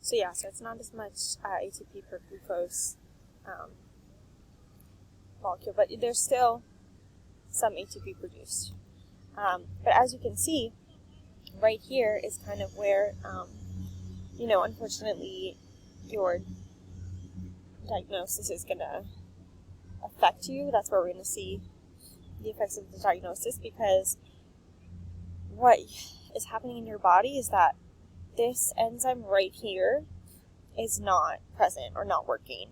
So yeah, so it's not as much ATP per glucose molecule, but there's still some ATP produced. But as you can see, right here is kind of where, unfortunately, your diagnosis is going to affect you. That's where we're going to see the effects of the diagnosis, because what is happening in your body is that this enzyme right here is not present or not working.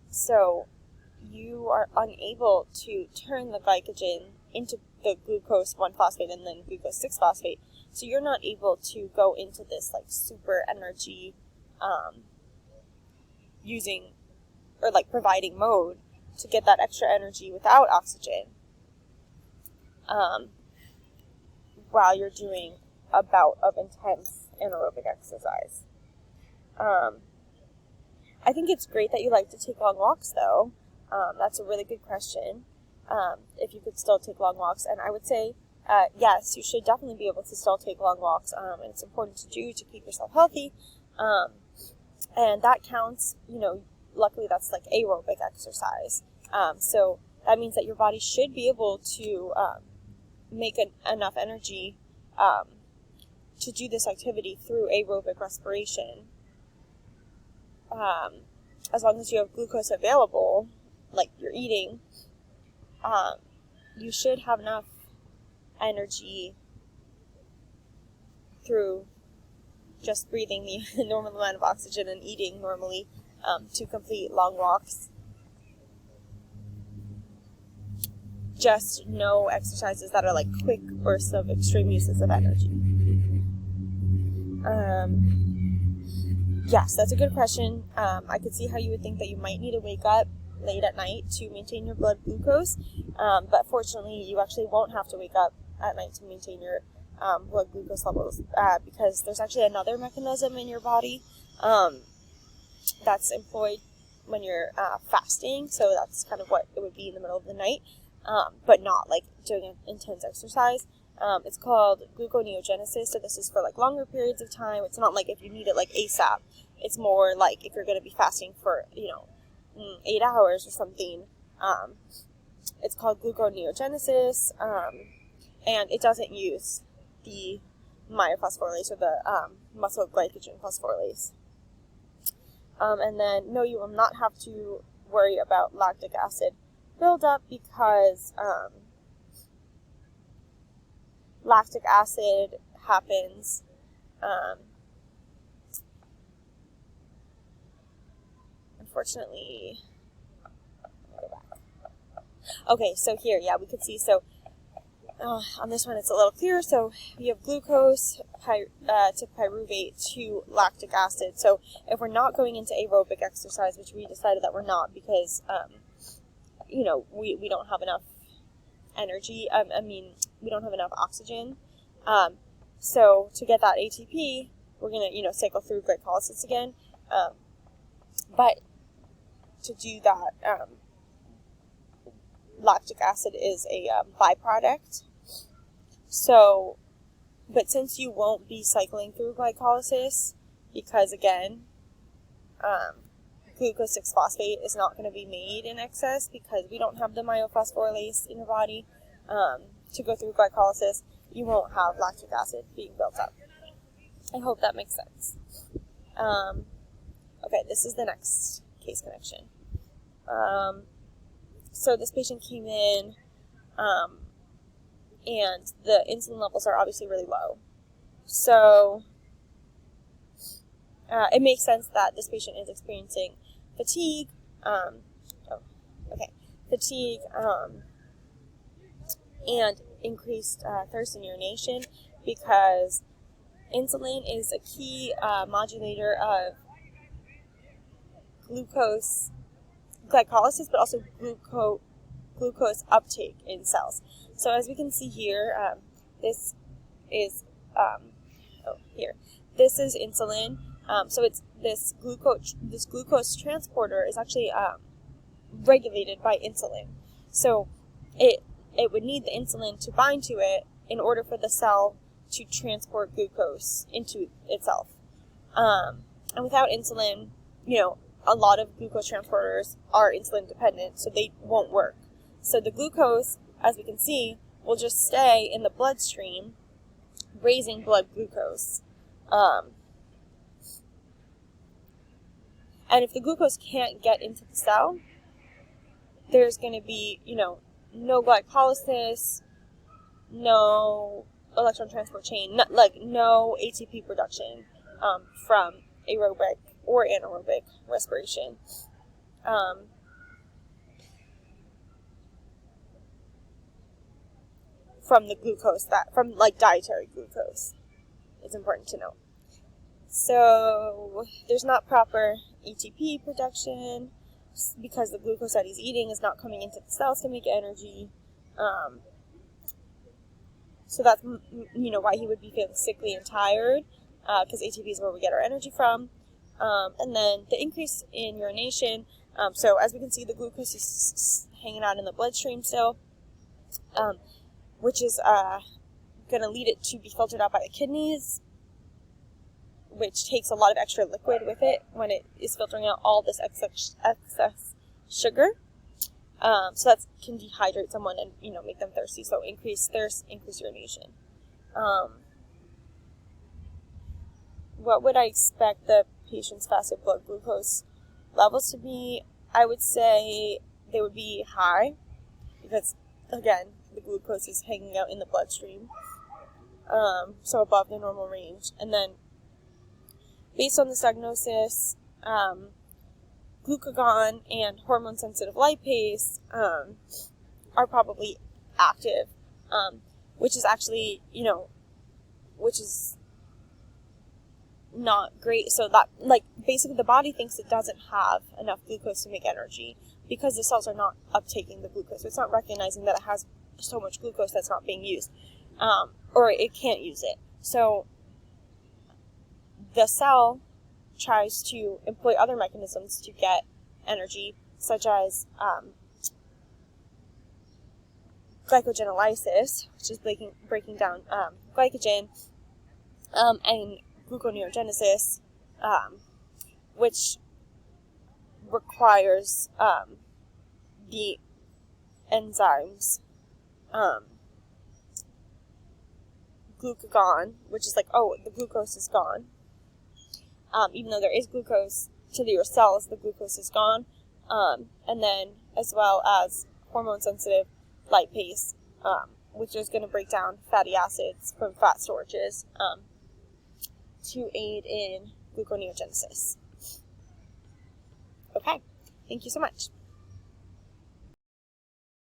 So you are unable to turn the glycogen into the glucose 1-phosphate and then glucose 6-phosphate. So you're not able to go into this like super energy using or like providing mode to get that extra energy without oxygen while you're doing a bout of intense anaerobic exercise. I think it's great that you like to take long walks, though. That's a really good question. If you could still take long walks, and I would say, yes, you should definitely be able to still take long walks, and it's important to do to keep yourself healthy, and that counts, luckily that's like aerobic exercise, so that means that your body should be able to make enough energy to do this activity through aerobic respiration, as long as you have glucose available, like you're eating, you should have enough energy through just breathing the normal amount of oxygen and eating normally to complete long walks. Just no exercises that are like quick bursts of extreme uses of energy. Yes, that's a good question. I could see how you would think that you might need to wake up late at night to maintain your blood glucose, but fortunately you actually won't have to wake up at night to maintain your blood glucose levels, because there's actually another mechanism in your body that's employed when you're fasting, so that's kind of what it would be in the middle of the night, but not like doing intense exercise. It's called gluconeogenesis, so this is for like longer periods of time. It's not like if you need it like ASAP. It's more like if you're going to be fasting for 8 hours or something. It's called gluconeogenesis, and it doesn't use the myophosphorylase or the muscle glycogen phosphorylase. And then, no, you will not have to worry about lactic acid buildup, because lactic acid happens unfortunately. Go back. Okay, so here, yeah, we could see, so on this one it's a little clearer. So we have glucose to pyruvate to lactic acid. So if we're not going into aerobic exercise, which we decided that we're not because we don't have enough energy, we don't have enough oxygen, so to get that ATP we're going to cycle through glycolysis again, but to do that, lactic acid is a byproduct. So, but since you won't be cycling through glycolysis, because again, glucose 6-phosphate is not going to be made in excess because we don't have the myophosphorylase in your body to go through glycolysis, you won't have lactic acid being built up. I hope that makes sense. Okay, this is the next case connection. So this patient came in, and the insulin levels are obviously really low. So it makes sense that this patient is experiencing fatigue, fatigue, and increased thirst and urination, because insulin is a key modulator of glucose glycolysis, but also glucose uptake in cells. So as we can see here, this is this is insulin. So it's this glucose transporter is actually regulated by insulin. So it would need the insulin to bind to it in order for the cell to transport glucose into itself. And without insulin, a lot of glucose transporters are insulin dependent, so they won't work. So the glucose, as we can see, will just stay in the bloodstream, raising blood glucose. And if the glucose can't get into the cell, there's going to be, no glycolysis, no electron transport chain, no ATP production from aerobic or anaerobic respiration. From the glucose from dietary glucose. It's important to know. So there's not proper ATP production because the glucose that he's eating is not coming into the cells to make energy. So that's, why he would be feeling sickly and tired, because ATP is where we get our energy from. And then the increase in urination. So as we can see, the glucose is hanging out in the bloodstream still, which is going to lead it to be filtered out by the kidneys, which takes a lot of extra liquid with it when it is filtering out all this excess sugar. So that can dehydrate someone and, make them thirsty. So increase thirst, increase urination. What would I expect the patient's fasted blood glucose levels to be? I would say they would be high because, again, the glucose is hanging out in the bloodstream. So above the normal range. And then based on this diagnosis, glucagon and hormone-sensitive lipase are probably active, which is actually, which is not great. So that, basically the body thinks it doesn't have enough glucose to make energy because the cells are not uptaking the glucose. It's not recognizing that it has so much glucose that's not being used, or it can't use it. So the cell tries to employ other mechanisms to get energy, such as glycogenolysis, which is breaking down glycogen, and gluconeogenesis, which requires the enzymes glucagon, which is the glucose is gone. Even though there is glucose to your cells, the glucose is gone. And then as well as hormone-sensitive lipase, which is going to break down fatty acids from fat storages to aid in gluconeogenesis. Okay, thank you so much.